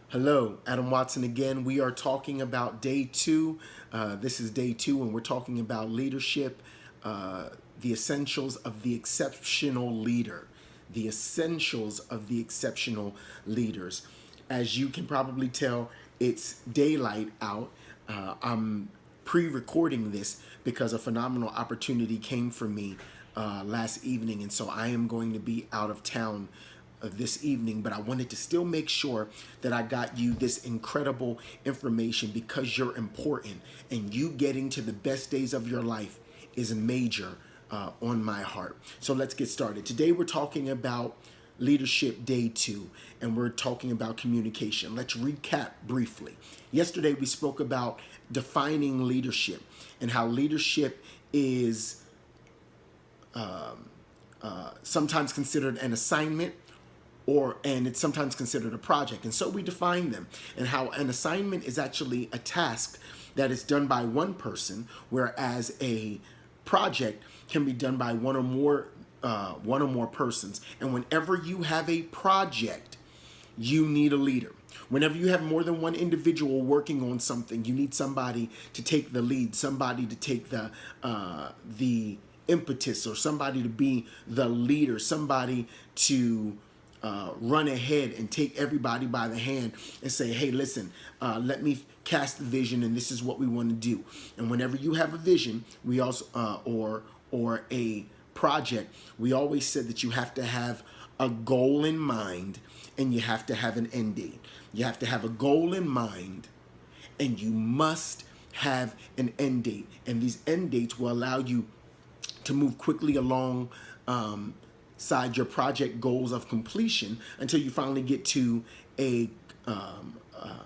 Hello, Adam Watson again. We are talking about day two. This is day two, and we're talking about leadership, the essentials of the exceptional leader. The essentials of the exceptional leaders. As you can probably tell, it's daylight out. I'm pre-recording this because a phenomenal opportunity came for me last evening, and so I am going to be out of town this evening, but I wanted to still make sure that I got you this incredible information because you're important, and you getting to the best days of your life is major on my heart. So let's get started. Today we're talking about leadership day two, and we're talking about communication. Let's recap briefly. Yesterday we spoke about defining leadership and how leadership is sometimes considered an assignment, and it's sometimes considered a project. And so we define them, and how an assignment is actually a task that is done by one person, whereas a project can be done by one or more persons. And whenever you have a project, you need a leader. Whenever you have more than one individual working on something, you need somebody to take the lead, somebody to take the impetus, or somebody to be the leader, somebody to run ahead and take everybody by the hand and say, hey, listen, let me cast the vision, and this is what we want to do. And whenever you have a vision, we also or a project, we always said that you have to have a goal in mind, and you have to have an end date. You have to have a goal in mind, and you must have an end date. And these end dates will allow you to move quickly along side your project goals of completion until you finally get to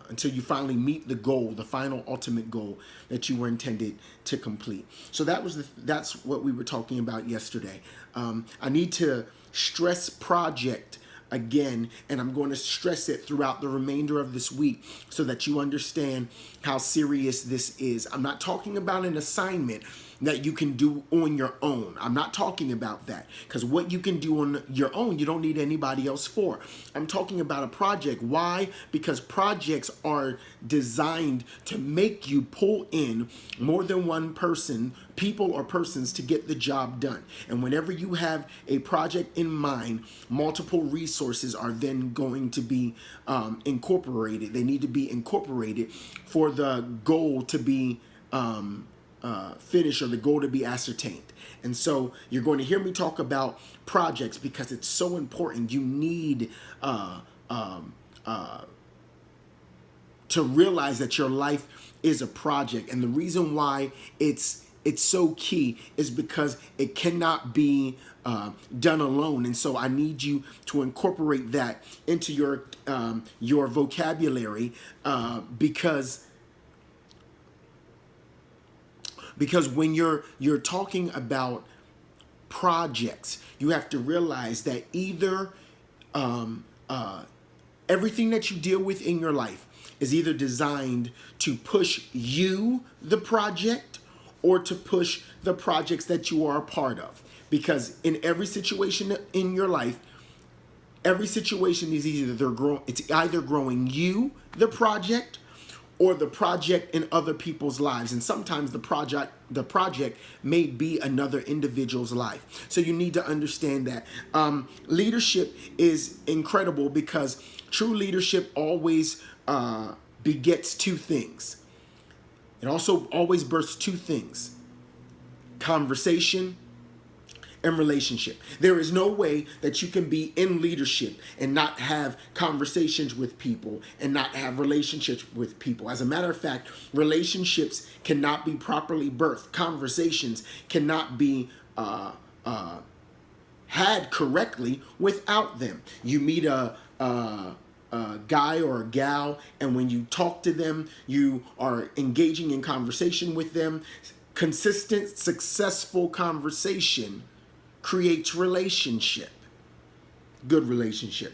until you finally meet the goal, the final ultimate goal that you were intended to complete. So that's what we were talking about yesterday. I need to stress project again, and I'm going to stress it throughout the remainder of this week so that you understand how serious this is. I'm not talking about an assignment that you can do on your own. I'm not talking about that, because what you can do on your own, you don't need anybody else for. I'm talking about a project. Why? Because projects are designed to make you pull in more than one person, people or persons, to get the job done. And whenever you have a project in mind, multiple resources are then going to be incorporated. They need to be incorporated for the goal to be finish, or the goal to be ascertained. And so you're going to hear me talk about projects because it's so important. You need to realize that your life is a project, and the reason why it's so key is because it cannot be done alone. And so I need you to incorporate that into your vocabulary, because when you're talking about projects, you have to realize that either everything that you deal with in your life is either designed to push you, the project, or to push the projects that you are a part of. Because in every situation in your life, every situation is either growing you, the project, or the project in other people's lives. And sometimes the project may be another individual's life. So you need to understand that leadership is incredible, because true leadership always begets two things. It also always births two things: conversation and relationship. There is no way that you can be in leadership and not have conversations with people and not have relationships with people. As a matter of fact, relationships cannot be properly birthed. Conversations cannot be had correctly without them. You meet a guy or a gal, and when you talk to them, you are engaging in conversation with them. Consistent, successful conversation creates relationship, good relationship.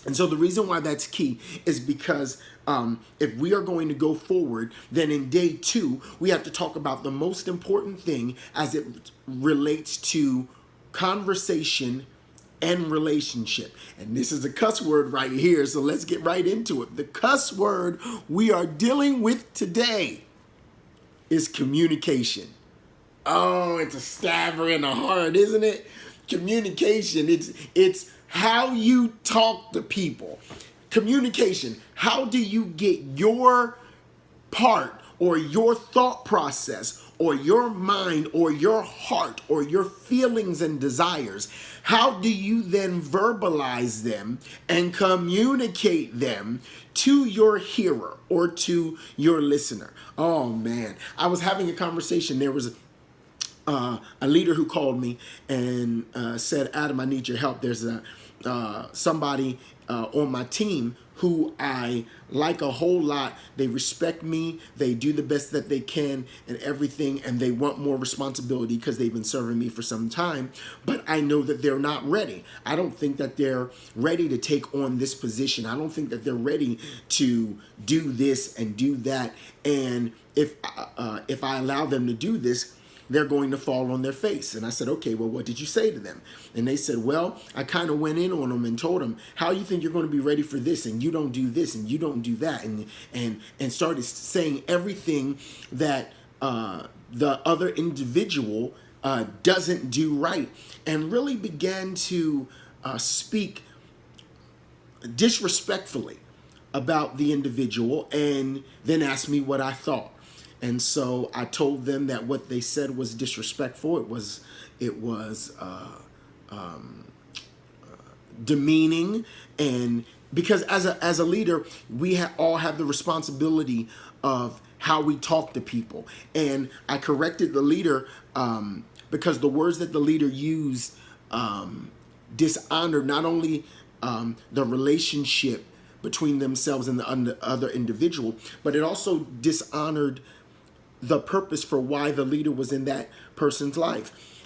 And so the reason why that's key is because if we are going to go forward, then in day two, we have to talk about the most important thing as it relates to conversation and relationship. And this is a cuss word right here, so let's get right into it. The cuss word we are dealing with today is communication. Oh, it's a stabber in the heart, isn't it? Communication. It's how you talk to people. Communication. How do you get your part or your thought process or your mind or your heart or your feelings and desires? How do you then verbalize them and communicate them to your hearer or to your listener? Oh man, I was having a conversation. There was a leader who called me and said, Adam, I need your help. There's somebody on my team who I like a whole lot. They respect me. They do the best that they can and everything, and they want more responsibility because they've been serving me for some time. But I know that they're not ready. I don't think that they're ready to take on this position. I don't think that they're ready to do this and do that. And if I allow them to do this, they're going to fall on their face. And I said, okay, well, what did you say to them? And they said, well, I kind of went in on them and told them, how you think you're going to be ready for this? And you don't do this and you don't do that. And started saying everything that the other individual doesn't do right. And really began to speak disrespectfully about the individual and then asked me what I thought. And so I told them that what they said was disrespectful. It was demeaning, and because as a leader, we all have the responsibility of how we talk to people. And I corrected the leader because the words that the leader used dishonored not only the relationship between themselves and the other individual, but it also dishonored the purpose for why the leader was in that person's life.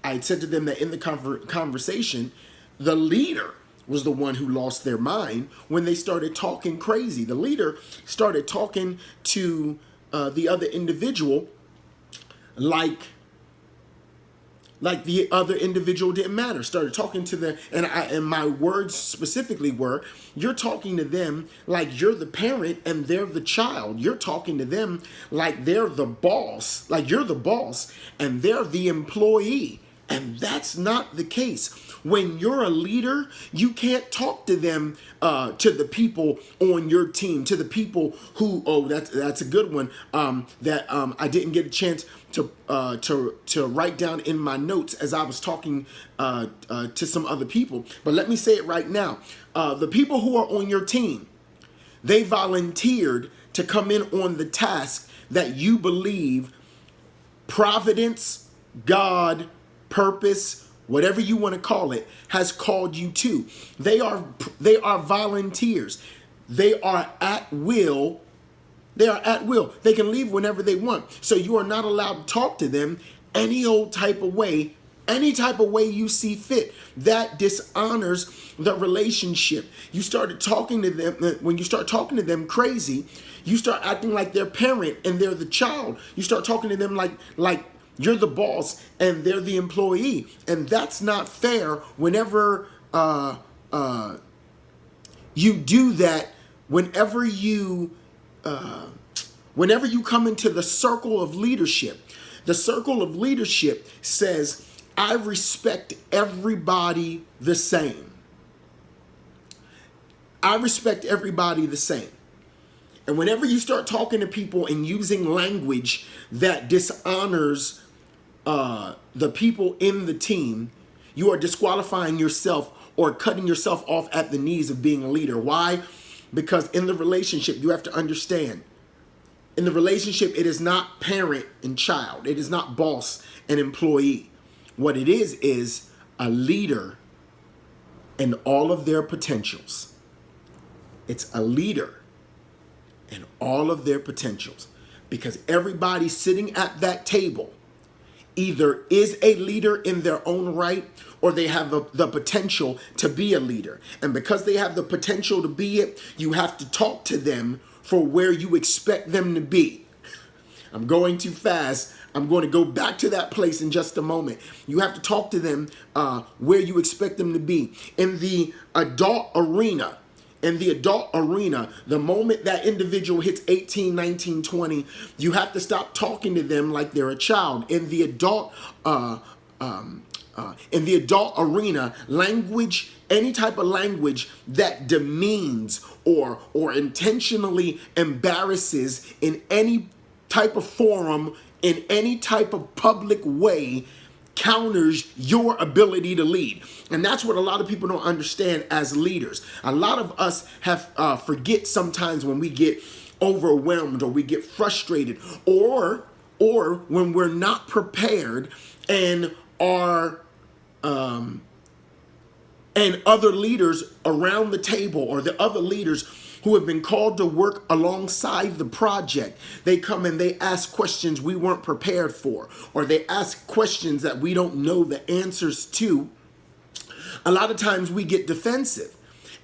I said to them that in the conversation, the leader was the one who lost their mind when they started talking crazy. The leader started talking to the other individual like the other individual didn't matter. Started talking to them, and my words specifically were, you're talking to them like you're the parent and they're the child. You're talking to them like they're the boss, like you're the boss and they're the employee. And that's not the case. When you're a leader, you can't talk to them, to the people on your team, to the people who, that's a good one, that I didn't get a chance to write down in my notes as I was talking to some other people. But let me say it right now. The people who are on your team, they volunteered to come in on the task that you believe providence, God, purpose, whatever you want to call it, has called you to. They are volunteers. They are at will. They are at will. They can leave whenever they want. So you are not allowed to talk to them any old type of way, any type of way you see fit. That dishonors the relationship. You started talking to them, when you start talking to them crazy, you start acting like their parent and they're the child. You start talking to them like you're the boss and they're the employee. And that's not fair whenever you do that, whenever you come into the circle of leadership. The circle of leadership says, I respect everybody the same. I respect everybody the same. And whenever you start talking to people and using language that dishonors the people in the team, you are disqualifying yourself or cutting yourself off at the knees of being a leader. Why? Because in the relationship, you have to understand, in the relationship, it is not parent and child. It is not boss and employee. What it is a leader and all of their potentials. It's a leader and all of their potentials, because everybody sitting at that table either is a leader in their own right, or they have the potential to be a leader. And because they have the potential to be it, you have to talk to them for where you expect them to be. I'm going too fast. I'm going to go back to that place in just a moment. You have to talk to them where you expect them to be. In the adult arena, the moment that individual hits 18, 19, 20, you have to stop talking to them like they're a child. In the adult arena, language, any type of language that demeans or intentionally embarrasses in any type of forum, in any type of public way, counters your ability to lead. And that's what a lot of people don't understand as leaders. A lot of us have forget sometimes when we get overwhelmed or we get frustrated or when we're not prepared and our and other leaders around the table, or the other leaders who have been called to work alongside the project, they come and they ask questions we weren't prepared for, or they ask questions that we don't know the answers to. A lot of times we get defensive,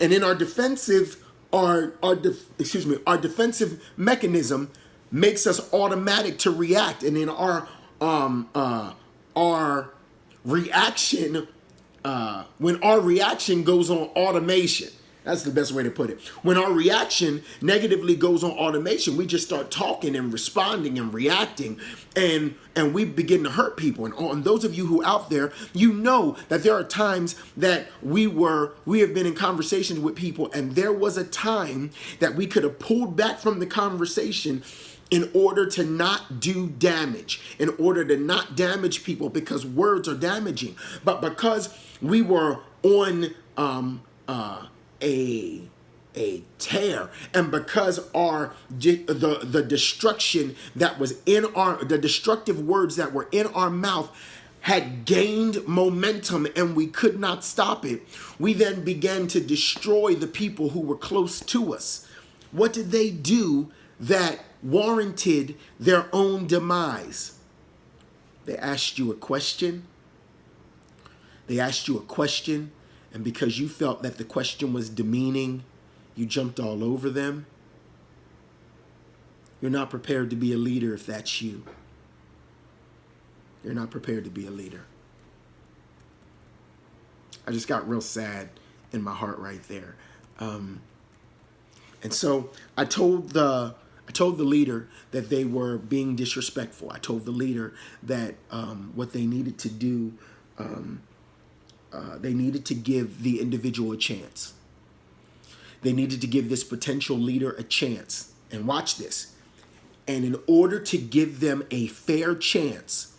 and in our defensive, our defensive mechanism makes us automatic to react, and in our reaction, when our reaction goes on automation, that's the best way to put it. When our reaction negatively goes on automation, we just start talking and responding and reacting, and we begin to hurt people. And those of you who out there, you know that there are times that we have been in conversations with people, and there was a time that we could have pulled back from the conversation in order to not do damage, in order to not damage people, because words are damaging. But because we were on a tear, and because the destruction that was in the destructive words that were in our mouth had gained momentum and we could not stop it, we then began to destroy the people who were close to us. What did they do that warranted their own demise? They asked you a question. And because you felt that the question was demeaning, you jumped all over them. You're not prepared to be a leader if that's you. You're not prepared to be a leader. I just got real sad in my heart right there. And so I told the leader that they were being disrespectful. I told the leader that what they needed to do, they needed to give the individual a chance. They needed to give this potential leader a chance. And watch this. And in order to give them a fair chance,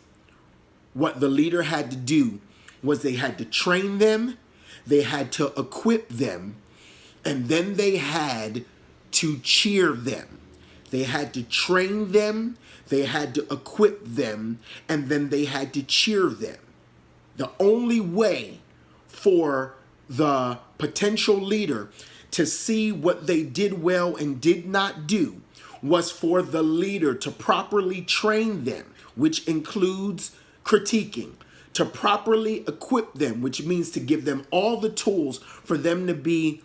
what the leader had to do was they had to train them, they had to equip them, and then they had to cheer them. They had to train them, they had to equip them, and then they had to cheer them. The only way for the potential leader to see what they did well and did not do was for the leader to properly train them, which includes critiquing, to properly equip them, which means to give them all the tools for them to be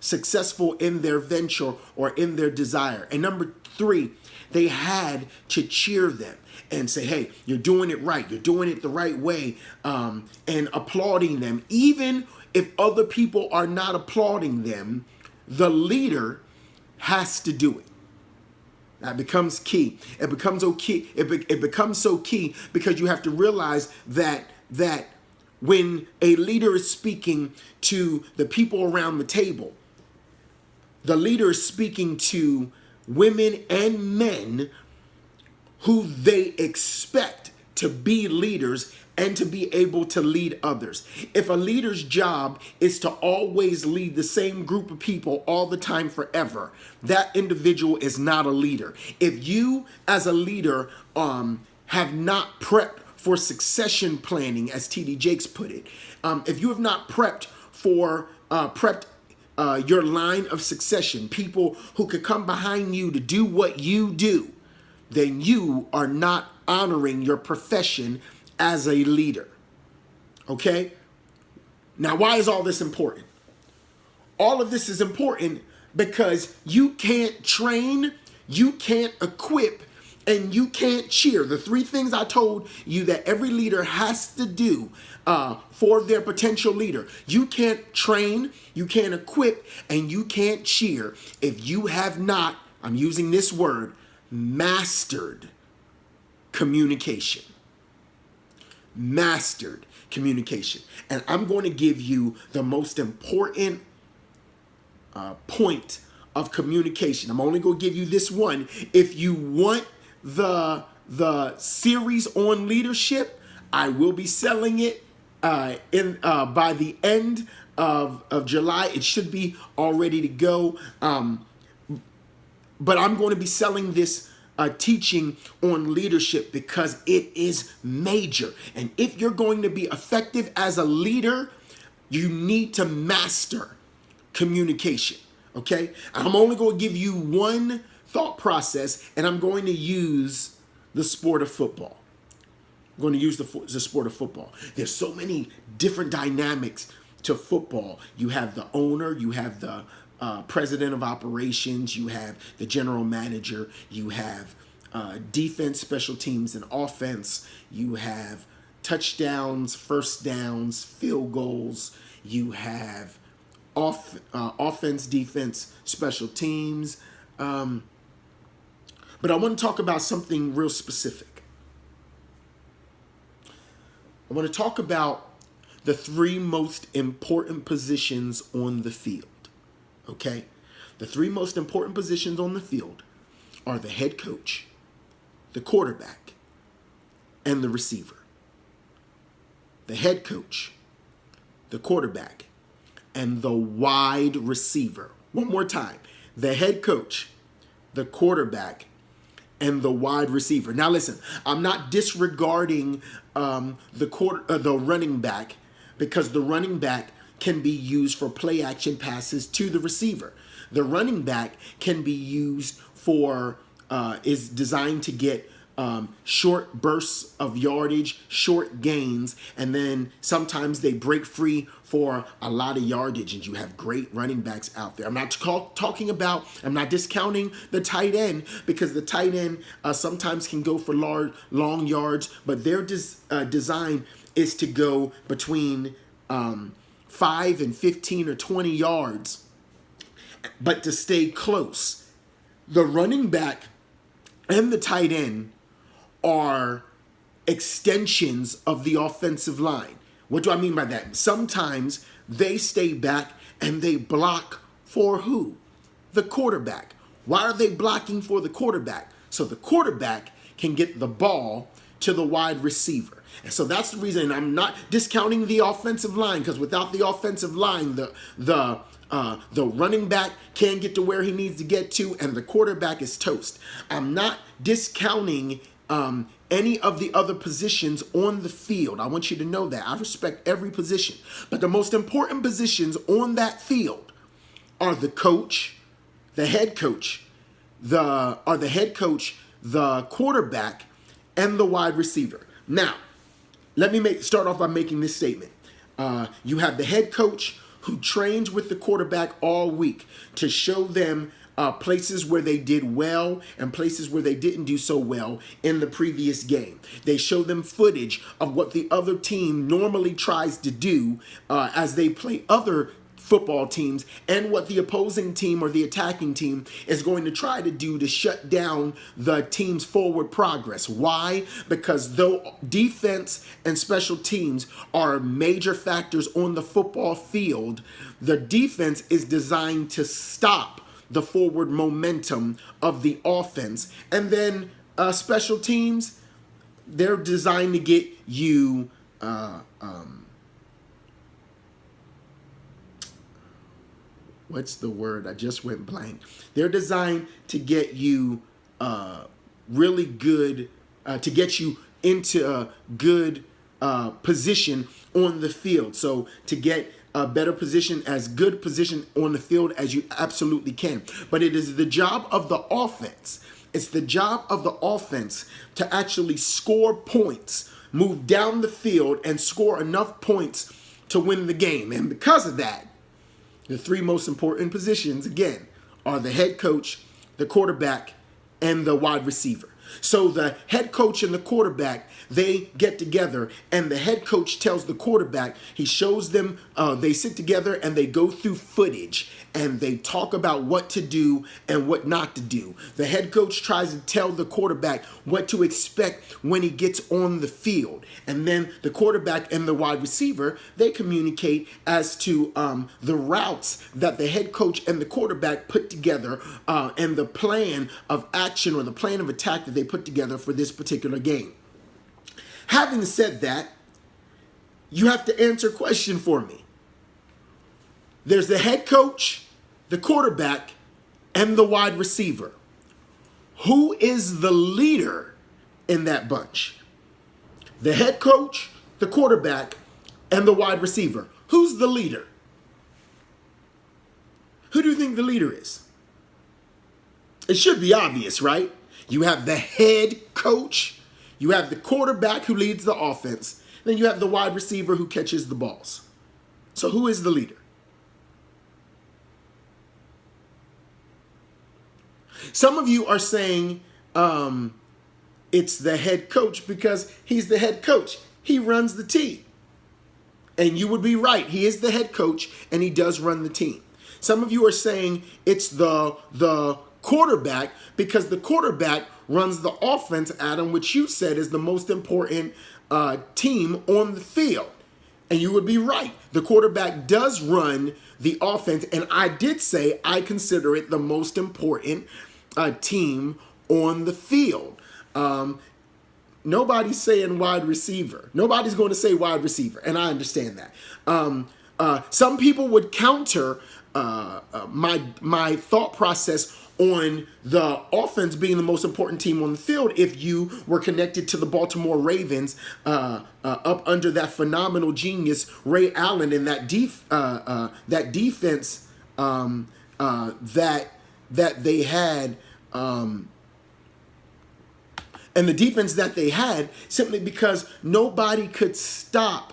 successful in their venture or in their desire. And number 3, they had to cheer them and say, hey, you're doing it right. You're doing it the right way, and applauding them. Even if other people are not applauding them, the leader has to do it. That becomes key. It becomes okay. It becomes so key because you have to realize that when a leader is speaking to the people around the table, the leader is speaking to women and men who they expect to be leaders and to be able to lead others. If a leader's job is to always lead the same group of people all the time forever, that individual is not a leader. If you as a leader have not prepped for succession planning, as T.D. Jakes put it, if you have not prepped for your line of succession, people who could come behind you to do what you do, then you are not honoring your profession as a leader. Okay? Now, why is all this important? All of this is important because you can't train, you can't equip, and you can't cheer. The three things I told you that every leader has to do for their potential leader. You can't train, you can't equip, and you can't cheer if you have not, I'm using this word, mastered communication. Mastered communication. And I'm going to give you the most important point of communication. I'm only going to give you this one. If you want the series on leadership, I will be selling it by the end of July. It should be all ready to go. But I'm going to be selling this teaching on leadership because it is major. And if you're going to be effective as a leader, you need to master communication. Okay? I'm only going to give you one thought process, and I'm going to use the sport of football. I'm going to use the sport of football. There's so many different dynamics to football. You have the owner, you have the president of operations, you have the general manager, you have defense, special teams, and offense. You have touchdowns, first downs, field goals. You have offense, defense, special teams. But I want to talk about something real specific. I want to talk about the three most important positions on the field. Okay? The three most important positions on the field are the head coach, the quarterback, and the receiver. The head coach, the quarterback, and the wide receiver. One more time. The head coach, the quarterback, and the wide receiver. Now listen, I'm not disregarding the running back, because the running back can be used for play action passes to the receiver. The running back can be used for is designed to get short bursts of yardage, short gains, and then sometimes they break free for a lot of yardage, and you have great running backs out there. I'm not I'm not discounting the tight end, because the tight end sometimes can go for long yards, but their design is to go between 5 and 15 or 20 yards, but to stay close. The running back and the tight end are extensions of the offensive line. What do I mean by that? Sometimes they stay back and they block for who? The quarterback. Why are they blocking for the quarterback? So the quarterback can get the ball to the wide receiver. And so that's the reason. I'm not discounting the offensive line, because without the offensive line, the running back can't get to where he needs to get to, and the quarterback is toast. I'm not discounting any of the other positions on the field. I want you to know that. I respect every position. But the most important positions on that field are the coach, the head coach, the quarterback, and the wide receiver. Now, let me start off by making this statement. You have the head coach who trains with the quarterback all week to show them places where they did well and places where they didn't do so well in the previous game. They show them footage of what the other team normally tries to do as they play other football teams, and what the opposing team or the attacking team is going to try to do to shut down the team's forward progress. Why? Because though defense and special teams are major factors on the football field, the defense is designed to stop the forward momentum of the offense. And then special teams, they're designed to get you what's the word? I just went blank. They're designed to get you really good, to get you into a good position on the field. So to get a better position, as good position on the field as you absolutely can. But it is the job of the offense. It's the job of the offense to actually score points, move down the field, and score enough points to win the game. And because of that, the three most important positions, again, are the head coach, the quarterback, and the wide receiver. So the head coach and the quarterback, they get together, and the head coach tells the quarterback, he shows them, they sit together and they go through footage and they talk about what to do and what not to do. The head coach tries to tell the quarterback what to expect when he gets on the field. And then the quarterback and the wide receiver, they communicate as to the routes that the head coach and the quarterback put together, and the plan of action or the plan of attack that they put together for this particular game. Having said that, you have to answer a question for me. There's the head coach, the quarterback, and the wide receiver. Who is the leader in that bunch? The head coach, the quarterback, and the wide receiver. Who's the leader? Who do you think the leader is? It should be obvious, right? You have the head coach, you have the quarterback who leads the offense, then you have the wide receiver who catches the balls. So who is the leader? Some of you are saying it's the head coach because he's the head coach. He runs the team. And you would be right. He is the head coach and he does run the team. Some of you are saying it's the quarterback because the quarterback runs the offense, Adam, which you said is the most important team on the field. And you would be right. The quarterback does run the offense. And I did say I consider it the most important team on the field. Nobody's saying wide receiver. Nobody's going to say wide receiver. And I understand that. Some people would counter my thought process on the offense being the most important team on the field if you were connected to the Baltimore Ravens up under that phenomenal genius Ray Allen and that defense that they had, and the defense that they had simply because nobody could stop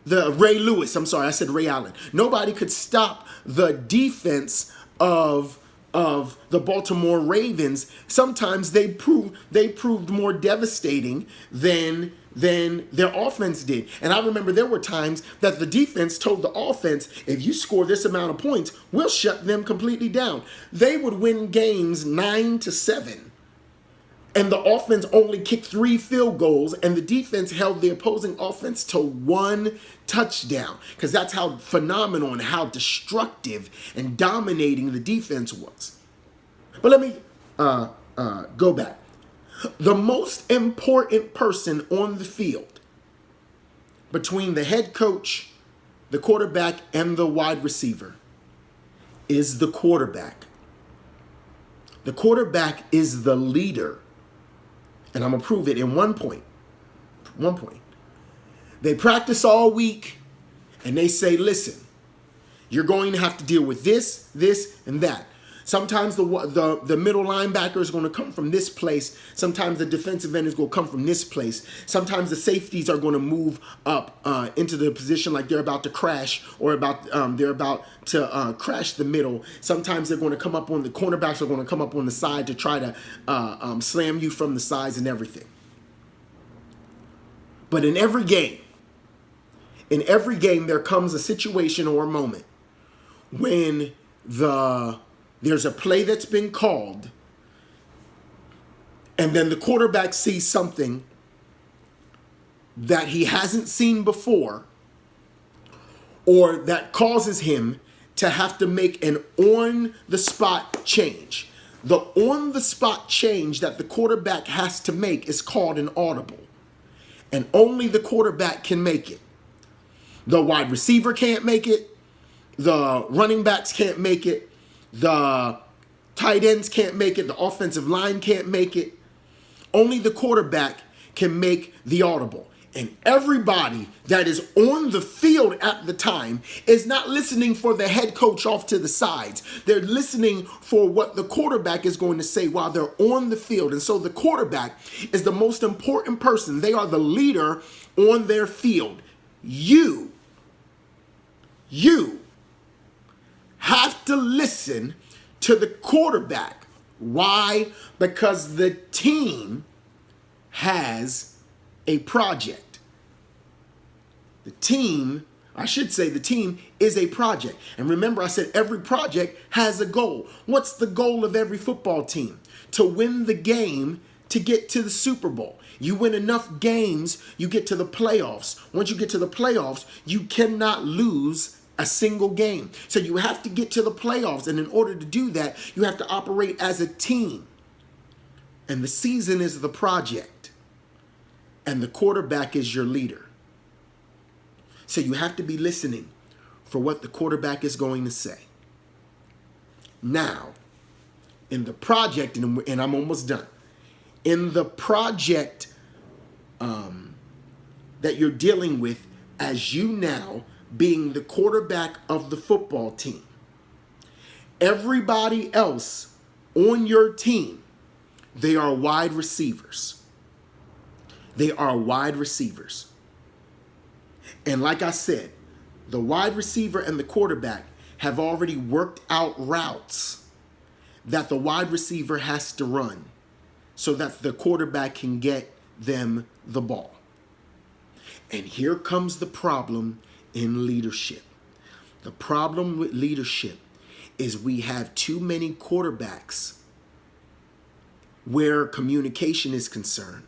Ray Lewis. I'm sorry, I said Ray Allen. Nobody could stop the defense of the Baltimore Ravens. Sometimes they proved more devastating than their offense did. And I remember there were times that the defense told the offense, if you score this amount of points, we'll shut them completely down. They would win games 9-7. And the offense only kicked 3 field goals, and the defense held the opposing offense to 1 touchdown, because that's how phenomenal and how destructive and dominating the defense was. But let me go back. The most important person on the field between the head coach, the quarterback, and the wide receiver is the quarterback. The quarterback is the leader. And I'm going to prove it in one point. They practice all week and they say, listen, you're going to have to deal with this, and that. Sometimes the middle linebacker is going to come from this place. Sometimes the defensive end is going to come from this place. Sometimes the safeties are going to move up into the position like they're about to crash or they're about to crash the middle. Sometimes they're going to come up on the cornerbacks are going to come up on the side to try to slam you from the sides and everything. But in every game there comes a situation or a moment when there's a play that's been called, and then the quarterback sees something that he hasn't seen before, or that causes him to have to make an on-the-spot change. The on-the-spot change that the quarterback has to make is called an audible, and only the quarterback can make it. The wide receiver can't make it. The running backs can't make it. The tight ends can't make it. The offensive line can't make it. Only the quarterback can make the audible. And everybody that is on the field at the time is not listening for the head coach off to the sides. They're listening for what the quarterback is going to say while they're on the field. And so the quarterback is the most important person. They are the leader on their field. You have to listen to the quarterback. Why? Because the team has a project. The team is a project. And remember, I said every project has a goal. What's the goal of every football team? To win the game to get to the Super Bowl. You win enough games, you get to the playoffs. Once you get to the playoffs, you cannot lose a single game. So you have to get to the playoffs. And in order to do that, you have to operate as a team. And the season is the project. And the quarterback is your leader. So you have to be listening for what the quarterback is going to say. Now, in the project, and I'm almost done. In the project that you're dealing with as you now being the quarterback of the football team, everybody else on your team, they are wide receivers. They are wide receivers. And like I said, the wide receiver and the quarterback have already worked out routes that the wide receiver has to run so that the quarterback can get them the ball. And here comes the problem in leadership. The problem with leadership is we have too many quarterbacks where communication is concerned,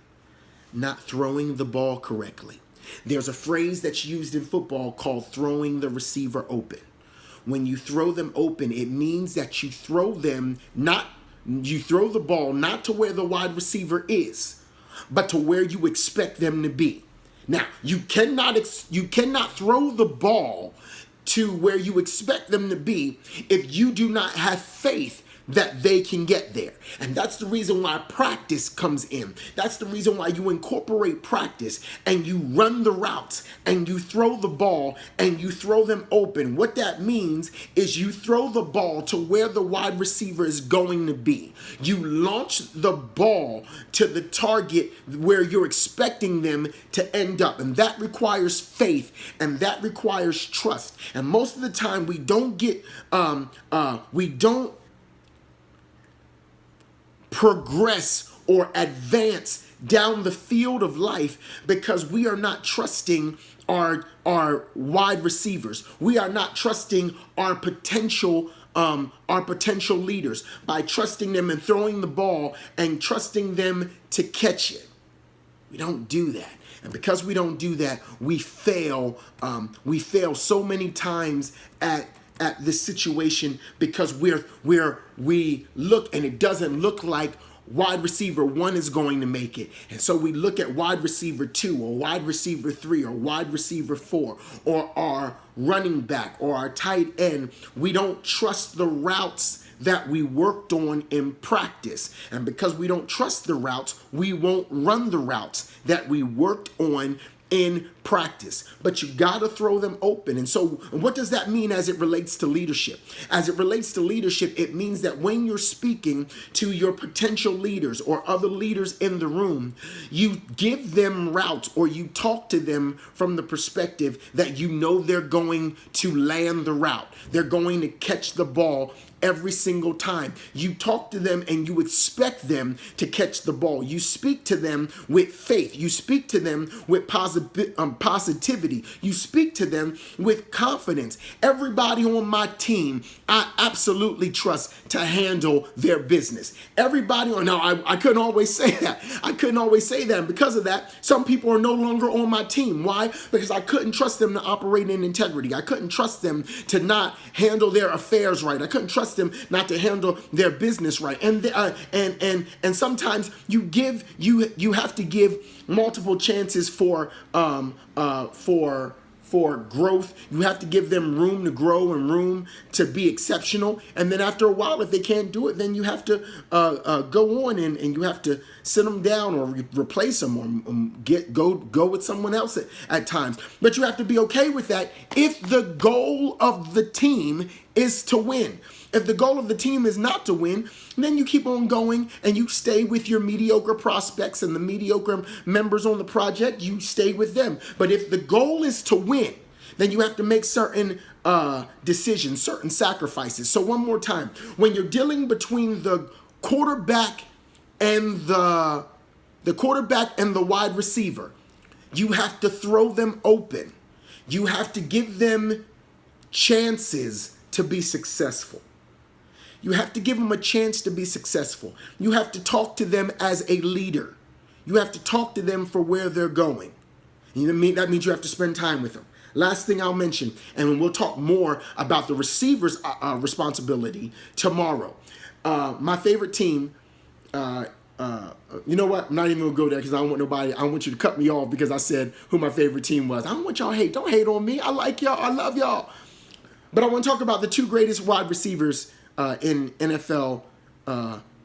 not throwing the ball correctly. There's a phrase that's used in football called throwing the receiver open. When you throw them open, it means that you throw the ball not to where the wide receiver is, but to where you expect them to be. Now, you cannot throw the ball to where you expect them to be if you do not have faith that they can get there. And that's the reason why practice comes in. That's the reason why you incorporate practice and you run the routes and you throw the ball and you throw them open. What that means is you throw the ball to where the wide receiver is going to be. You launch the ball to the target where you're expecting them to end up. And that requires faith and that requires trust. And most of the time we don't progress or advance down the field of life because we are not trusting our wide receivers. We are not trusting our potential leaders by trusting them and throwing the ball and trusting them to catch it. We don't do that. And because we don't do that, we fail so many times at this situation because we look and it doesn't look like wide receiver 1 is going to make it. And so we look at wide receiver 2 or wide receiver 3 or wide receiver 4 or our running back or our tight end. We don't trust the routes that we worked on in practice. And because we don't trust the routes, we won't run the routes that we worked on in practice. But you got to throw them open. And so what does that mean as it relates to leadership? As it relates to leadership, it means that when you're speaking to your potential leaders or other leaders in the room, you give them routes or you talk to them from the perspective that you know they're going to land the route. They're going to catch the ball every single time. You talk to them and you expect them to catch the ball. You speak to them with faith. You speak to them with positivity. You speak to them with confidence. Everybody on my team, I absolutely trust to handle their business. Everybody on, now I couldn't always say that. I couldn't always say that. And because of that, some people are no longer on my team. Why? Because I couldn't trust them to operate in integrity. I couldn't trust them to not handle their affairs right. I couldn't trust them not to handle their business right. And sometimes you have to give multiple chances for growth. You have to give them room to grow and room to be exceptional. And then after a while, if they can't do it, then you have to go on and you have to sit them down or replace them or go with someone else at times. But you have to be okay with that if the goal of the team is to win. If the goal of the team is not to win, then you keep on going and you stay with your mediocre prospects and the mediocre members on the project, you stay with them. But if the goal is to win, then you have to make certain decisions, certain sacrifices. So one more time, when you're dealing between the quarterback and the The quarterback and the wide receiver, you have to throw them open. You have to give them chances to be successful. You have to give them a chance to be successful. You have to talk to them as a leader. You have to talk to them for where they're going. That means you have to spend time with them. Last thing I'll mention, and we'll talk more about the receiver's responsibility tomorrow. My favorite team, you know what? I'm not even going to go there because I don't want nobody, I don't want you to cut me off because I said who my favorite team was. I don't want y'all to hate. Don't hate on me. I like y'all. I love y'all. But I want to talk about the two greatest wide receivers in NFL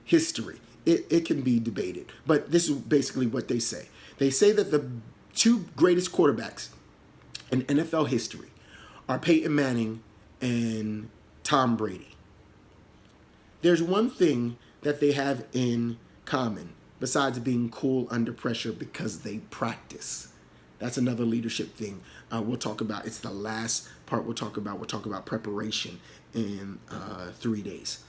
history. It can be debated, but this is basically what they say. They say that the two greatest quarterbacks in NFL history are Peyton Manning and Tom Brady. There's one thing that they have in common besides being cool under pressure because they practice. That's another leadership thing we'll talk about. It's the last part we'll talk about. We'll talk about preparation in 3 days.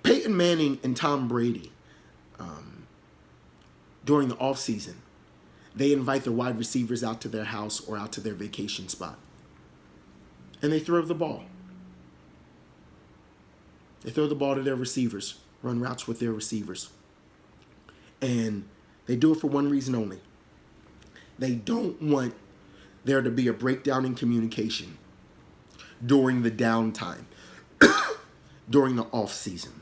Peyton Manning and Tom Brady, during the offseason, they invite their wide receivers out to their house or out to their vacation spot. And they throw the ball. They throw the ball to their receivers, run routes with their receivers. And they do it for one reason only. They don't want there to be a breakdown in communication during the downtime, during the off season.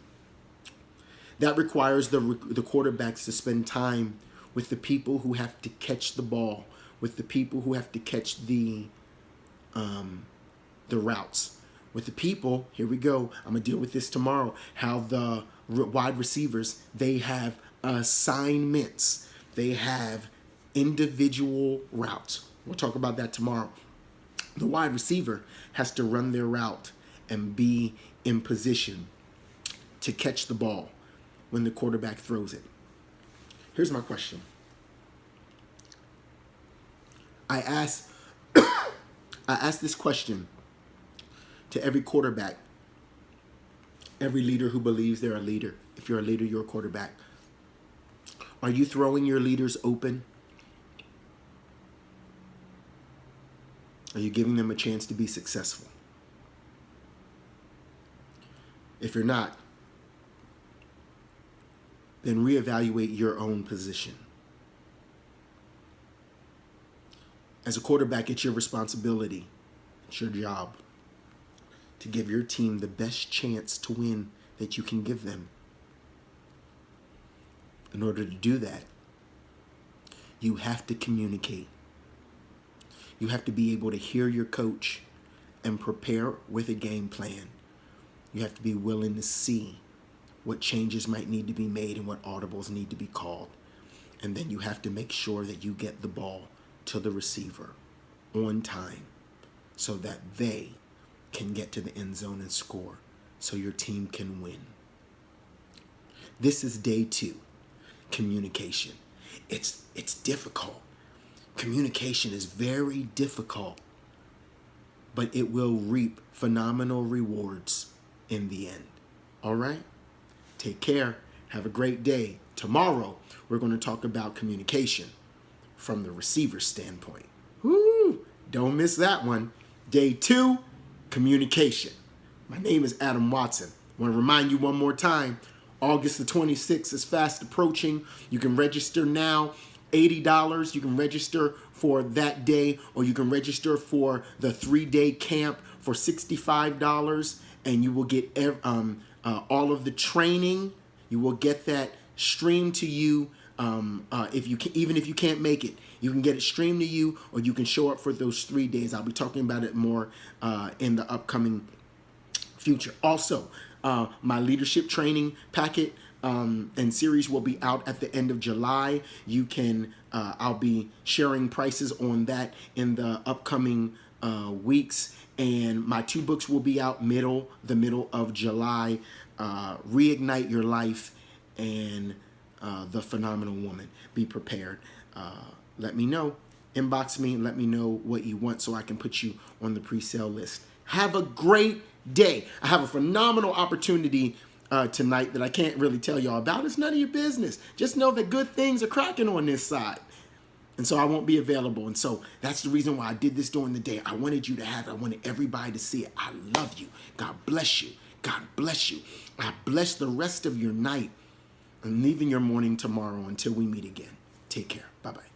That requires the quarterbacks to spend time with the people who have to catch the ball, with the people who have to catch the routes, with the people. Here we go. I'm gonna deal with this tomorrow. How the wide receivers, they have assignments. They have individual routes. We'll talk about that tomorrow. The wide receiver has to run their route and be in position to catch the ball when the quarterback throws it. Here's my question. I ask this question to every quarterback, every leader who believes they're a leader. If you're a leader, you're a quarterback. Are you throwing your leaders open? Are you giving them a chance to be successful? If you're not, then reevaluate your own position. As a quarterback, it's your responsibility, it's your job to give your team the best chance to win that you can give them. In order to do that, you have to communicate. You have to be able to hear your coach and prepare with a game plan. You have to be willing to see what changes might need to be made and what audibles need to be called. And then you have to make sure that you get the ball to the receiver on time so that they can get to the end zone and score so your team can win. This is day 2, communication. It's difficult. Communication is very difficult, but it will reap phenomenal rewards in the end. All right? Take care. Have a great day. Tomorrow, we're going to talk about communication from the receiver standpoint. Woo! Don't miss that one. Day 2, communication. My name is Adam Watson. I want to remind you one more time, August the 26th is fast approaching. You can register now, $80. You can register for that day, or you can register for the 3-day camp for $65, and you will get all of the training. You will get that streamed to you. Even if you can't make it, you can get it streamed to you, or you can show up for those 3 days. I'll be talking about it more in the upcoming future. Also, my leadership training packet and series will be out at the end of July. You can, I'll be sharing prices on that in the upcoming weeks. And my 2 books will be out the middle of July. Reignite Your Life and The Phenomenal Woman. Be prepared. Let me know. Inbox me and let me know what you want so I can put you on the pre-sale list. Have a great day. I have a phenomenal opportunity tonight that I can't really tell y'all about. It's none of your business. Just know that good things are cracking on this side. And so I won't be available. And so that's the reason why I did this during the day. I wanted you to have it. I wanted everybody to see it. I love you. God bless you. God bless you. I bless the rest of your night and leaving your morning tomorrow until we meet again. Take care. Bye-bye.